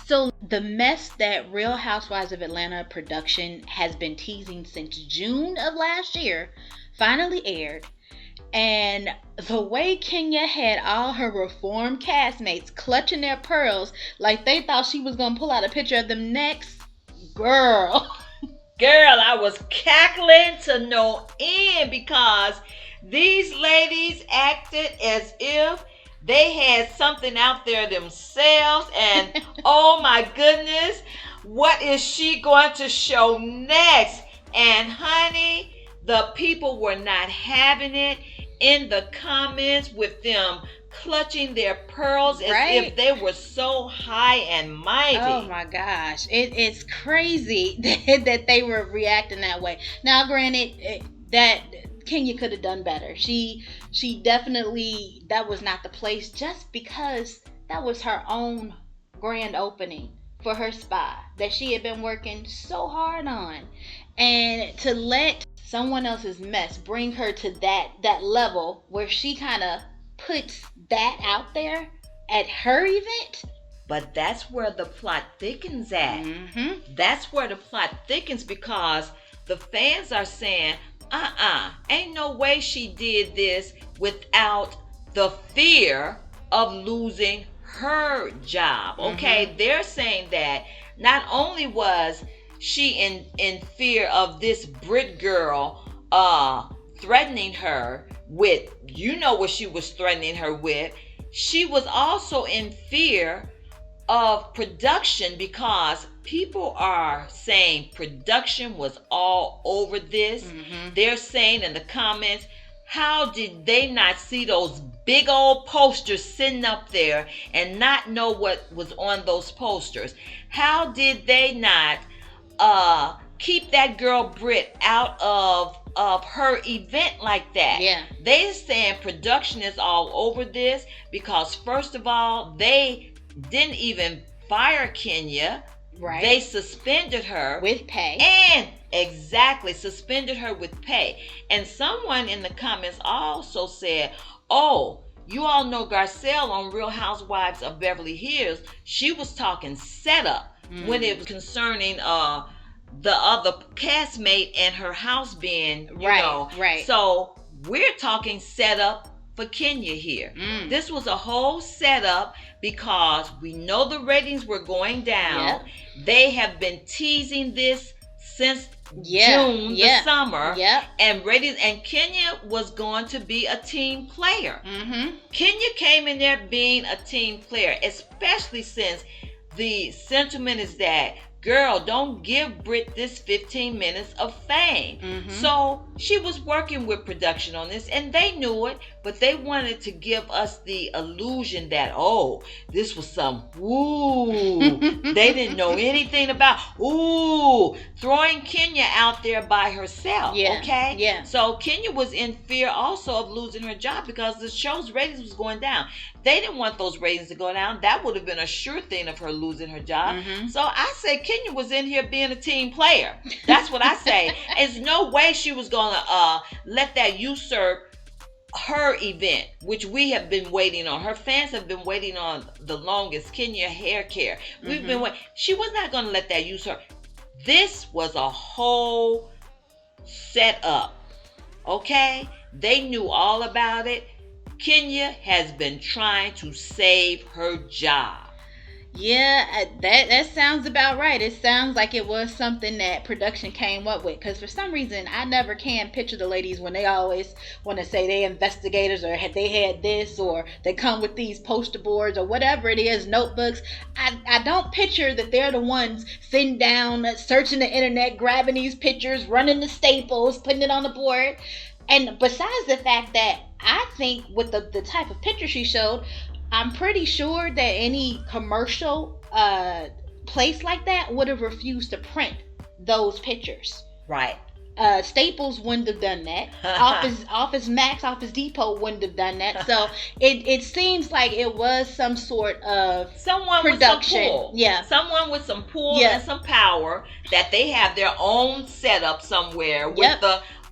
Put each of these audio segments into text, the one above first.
So the mess that Real Housewives of Atlanta production has been teasing since June of last year finally aired. And the way Kenya had all her reformed castmates clutching their pearls like they thought she was going to pull out a picture of them next, girl. Girl, I was cackling to no end because these ladies acted as if they had something out there themselves. And oh my goodness, what is she going to show next? And honey, the people were not having it in the comments with them clutching their pearls as if they were so high and mighty. Oh my gosh. It's crazy that they were reacting that way. Now, granted, that Kenya could have done better. She definitely, that was not the place, just because that was her own grand opening for her spa that she had been working so hard on. And to let someone else's mess bring her to that level where she kind of puts that out there at her event. But that's where the plot thickens at. Mm-hmm. That's where the plot thickens, because the fans are saying, ain't no way she did this without the fear of losing her job. Okay, they're saying that not only was she in fear of this Brit girl threatening her with, you know what she was threatening her with, she was also in fear of production, because people are saying production was all over this. They're saying in the comments, how did they not see those big old posters sitting up there and not know what was on those posters? How did they not keep that girl Brit out of her event like that? Yeah. They're saying production is all over this because, first of all, they didn't even fire Kenya. Right. They suspended her with pay. And exactly, suspended her with pay. And someone in the comments also said, oh, you all know Garcelle on Real Housewives of Beverly Hills. She was talking setup when it was concerning the other castmate and her house being, you know. Right. So we're talking setup for Kenya here. This was a whole setup because we know the ratings were going down. Yep. They have been teasing this since June, the summer. Yep. And ratings, and Kenya was going to be a team player. Kenya came in there being a team player, especially since the sentiment is that, girl, don't give Brit this 15 minutes of fame. So she was working with production on this, and they knew it, but they wanted to give us the illusion that, oh, this was some, they didn't know anything about, throwing Kenya out there by herself, okay? Yeah. So Kenya was in fear also of losing her job because the show's ratings was going down. They didn't want those ratings to go down. That would have been a sure thing of her losing her job. So I say Kenya was in here being a team player. That's what I say. There's no way she was going to let that usurp her event, which we have been waiting on. Her fans have been waiting on the longest. Kenya hair care. We've been waiting. She was not going to let that usurp. This was a whole setup. Okay? They knew all about it. Kenya has been trying to save her job. Yeah, that sounds about right. It sounds like it was something that production came up with, because for some reason I never can picture the ladies when they always want to say they investigators or they had this or they come with these poster boards or whatever it is, notebooks. I don't picture that they're the ones sitting down, searching the internet, grabbing these pictures, running the Staples, putting it on the board. And besides the fact that I think with the type of picture she showed, I'm pretty sure that any commercial place like that would have refused to print those pictures. Right. Staples wouldn't have done that. Office Max, Office Depot wouldn't have done that. So it seems like it was some sort of someone production. With some pull. Yeah. Someone with some pull and some power that they have their own setup somewhere with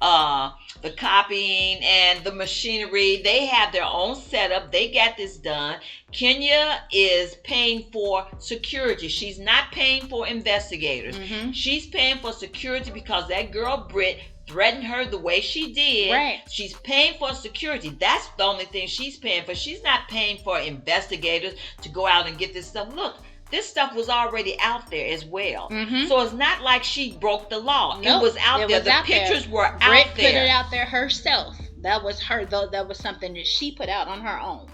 the copying and the machinery. They have their own setup. They got this done. Kenya is paying for security. She's not paying for investigators. Mm-hmm. She's paying for security because that girl Brit threatened her the way she did. Right. She's paying for security. That's the only thing she's paying for. She's not paying for investigators to go out and get this stuff. Look, this stuff was already out there as well. Mm-hmm. So it's not like she broke the law. Nope, it was out there. The pictures were out there. Brit put it out there herself. That was her, though. That was something that she put out on her own.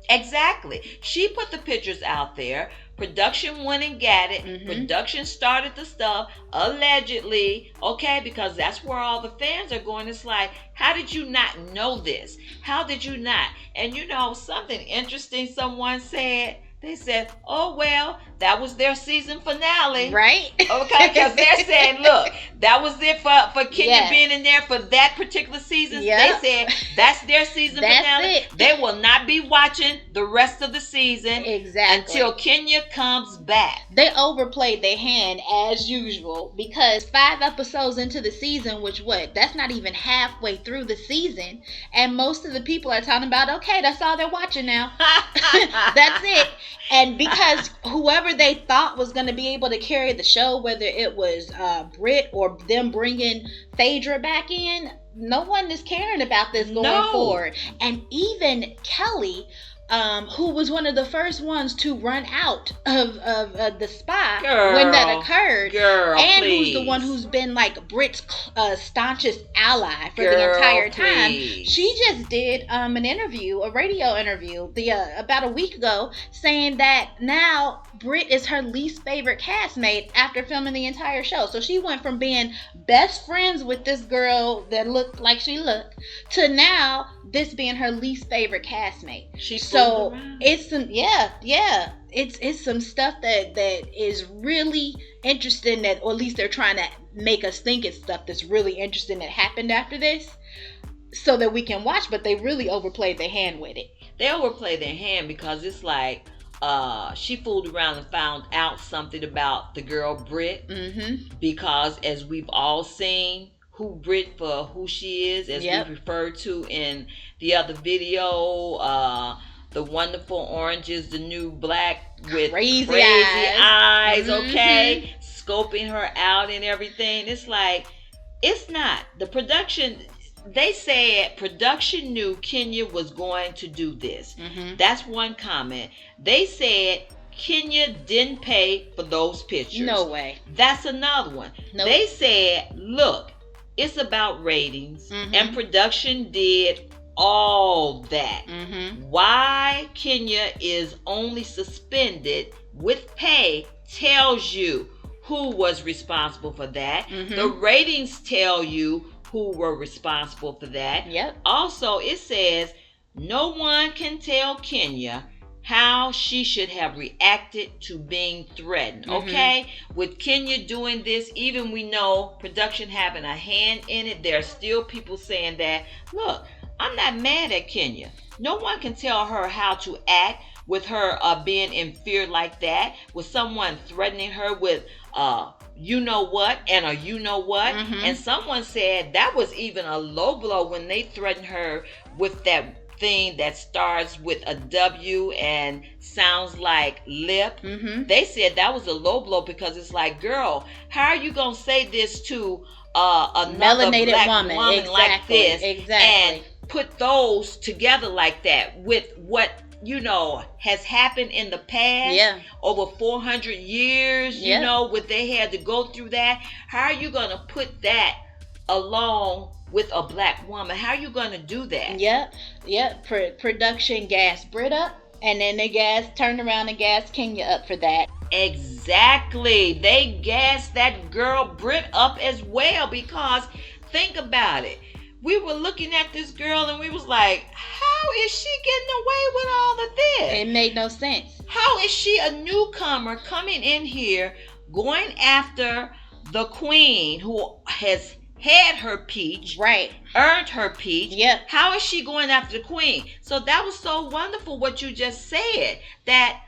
Exactly. She put the pictures out there. Production went and got it. Mm-hmm. Production started the stuff, allegedly, okay, because that's where all the fans are going. It's like, how did you not know this? How did you not? And you know, something interesting someone said. They said, oh, well, that was their season finale. Right. Okay, because they're saying, look, that was it for Kenya Yes. being in there for that particular season. Yep. They said that's their season That's finale. it. They will not be watching the rest of the season Exactly. until Kenya comes back. They overplayed their hand as usual because 5 episodes into the season, which that's not even halfway through the season, and most of the people are talking about, okay, that's all they're watching now. That's it. And because whoever they thought was going to be able to carry the show, whether it was Brit or them bringing Phaedra back in, no one is caring about this going forward. And even Kelly, who was one of the first ones to run out of the spa when that occurred, and please. who's the one who's been like Brit's staunchest ally for the entire time. She just did an interview, a radio interview, about a week ago, saying that now Brit is her least favorite castmate after filming the entire show. So she went from being best friends with this girl that looked like she looked to now this being her least favorite castmate. So it's some it's some stuff that is really interesting, that, or at least they're trying to make us think it's stuff that's really interesting that happened after this, so that we can watch. But they really overplayed their hand with it. They overplayed their hand because it's like she fooled around and found out something about the girl Brit. Mm-hmm. Because as we've all seen, who Brit for who she is, as Yep. we referred to in the other video, the wonderful orange is the new black with Crazy eyes, Mm-hmm. okay, scoping her out and everything. It's like, it's not the production. They said production knew Kenya was going to do this. Mm-hmm. That's one comment. They said Kenya didn't pay for those pictures. No way. That's another one. Nope. They said, look, it's about ratings, Mm-hmm. and production did all that. Mm-hmm. Why Kenya is only suspended with pay tells you who was responsible for that. Mm-hmm. The ratings tell you who were responsible for that. Yep. Also, it says no one can tell Kenya how she should have reacted to being threatened. Mm-hmm. Okay? With Kenya doing this, even we know production having a hand in it, there are still people saying that, look, I'm not mad at Kenya. No one can tell her how to act with her being in fear like that, with someone threatening her with you know what and a you know what. Mm-hmm. And someone said that was even a low blow when they threatened her with that thing that starts with a W and sounds like lip. Mm-hmm. They said that was a low blow because it's like, girl, how are you gonna say this to another Melanated black woman like this Exactly. and put those together like that with what has happened in the past? Yeah. Over 400 years, Yeah. what they had to go through that. How are you gonna put that along with a black woman? How are you gonna do that? Yep. Production gassed Brit up, and then they turned around and gassed Kenya up for that. Exactly. They gassed that girl Brit up as well, because think about it. We were looking at this girl and we was like, how is she getting away with all of this? It made no sense. How is she a newcomer coming in here going after the queen who has had her peach, Right. earned her peach? Yep. How is she going after the queen? So that was so wonderful what you just said, that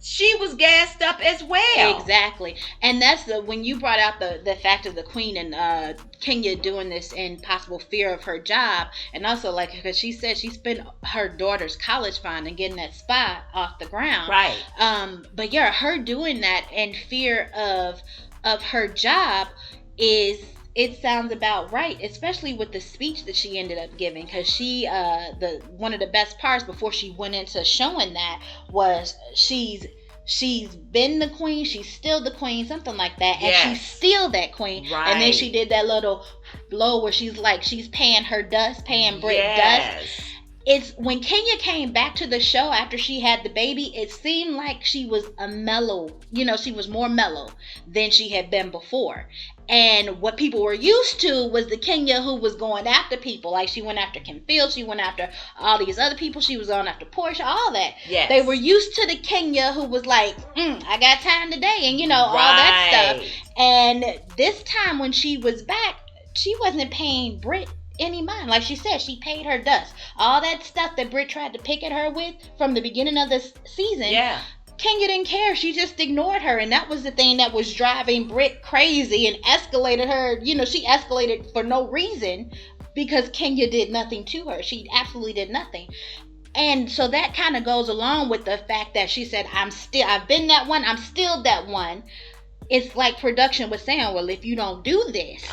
she was gassed up as well. Exactly. And that's when you brought out the fact of the queen and Kenya doing this in possible fear of her job, and also like because she said she spent her daughter's college fund and getting that spot off the ground. Right. But yeah, her doing that in fear of her job it sounds about right, especially with the speech that she ended up giving, because she one of the best parts before she went into showing that was she's been the queen, she's still the queen, something like that, yes. and she's still that queen. Right. And then she did that little blow where she's like she's paying her dust, paying Brit yes. dust. It's when Kenya came back to the show after she had the baby, it seemed like she was she was more mellow than she had been before. And what people were used to was the Kenya who was going after people. Like she went after Kim Fields, she went after all these other people, she was on after Portia, all that. Yes. They were used to the Kenya who was like, I got time today, and all that stuff. And this time when she was back, she wasn't paying Brit any mind. Like she said, she paid her dust. All that stuff that Brit tried to pick at her with from the beginning of this season. Yeah. Kenya didn't care. She just ignored her, and that was the thing that was driving Brit crazy and escalated her. She escalated for no reason because Kenya did nothing to her. She absolutely did nothing. And so that kind of goes along with the fact that she said, I've been that one, I'm still that one. It's like production was saying, well, if you don't do this,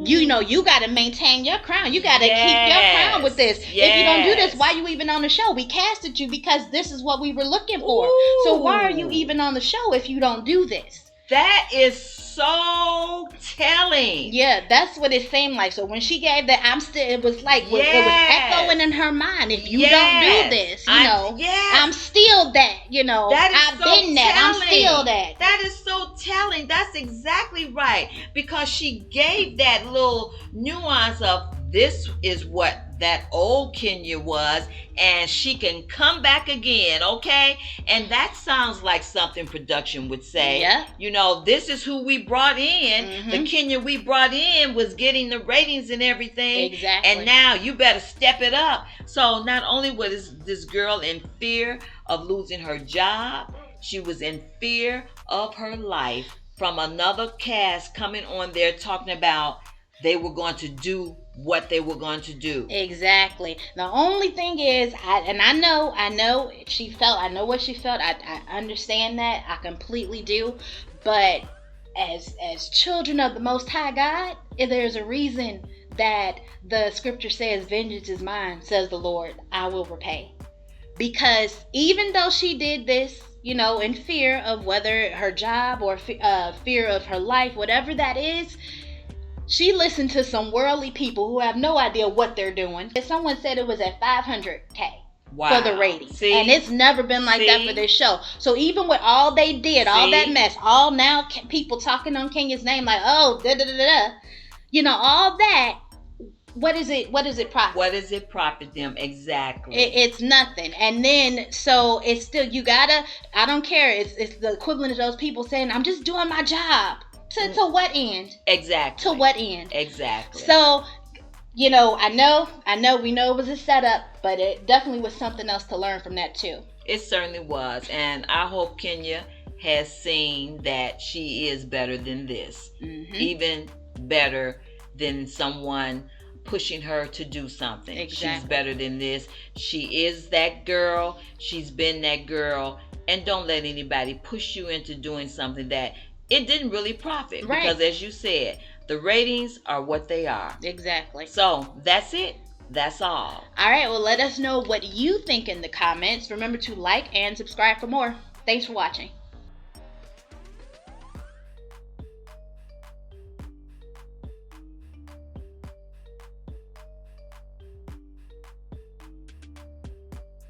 you got to maintain your crown. You got to keep your crown with this. Yes. If you don't do this, why are you even on the show? We casted you because this is what we were looking for. Ooh. So why are you even on the show if you don't do this? That is so telling. Yeah, that's what it seemed like. So when she gave that, it was like, it was echoing in her mind. If you don't do this, I'm still that, I've been that, I'm still that. That is so telling. That's exactly right. Because she gave that little nuance of this is what that old Kenya was, and she can come back again, okay? And that sounds like something production would say. Yeah. This is who we brought in. Mm-hmm. The Kenya we brought in was getting the ratings and everything. Exactly. And now you better step it up. So not only was this girl in fear of losing her job, she was in fear of her life from another cast coming on there talking about they were going to do what they were going to do. Exactly. The only thing is, I know she felt, I know what she felt. I understand that. I completely do. But as children of the Most High God, there's a reason that the scripture says, vengeance is mine, says the Lord, I will repay. Because even though she did this, in fear of whether her job or fear of her life, whatever that is, she listened to some worldly people who have no idea what they're doing. Someone said it was at 500K for the ratings. See? And it's never been like that for this show. So even with all they did, all that mess, all now people talking on Kenya's name like, oh, da-da-da-da, all that, what is it profit? What does it profit them? Exactly. It's nothing. And then, so it's still, I don't care. It's the equivalent of those people saying, I'm just doing my job. To what end? Exactly. To what end? Exactly. So, I know we know it was a setup, but it definitely was something else to learn from that too. It certainly was. And I hope Kenya has seen that she is better than this. Mm-hmm. Even better than someone pushing her to do something. Exactly. She's better than this. She is that girl. She's been that girl. And don't let anybody push you into doing something that it didn't really profit. Right. Because as you said, the ratings are what they are. Exactly. So that's it. That's all. All right. Well, let us know what you think in the comments. Remember to like and subscribe for more. Thanks for watching.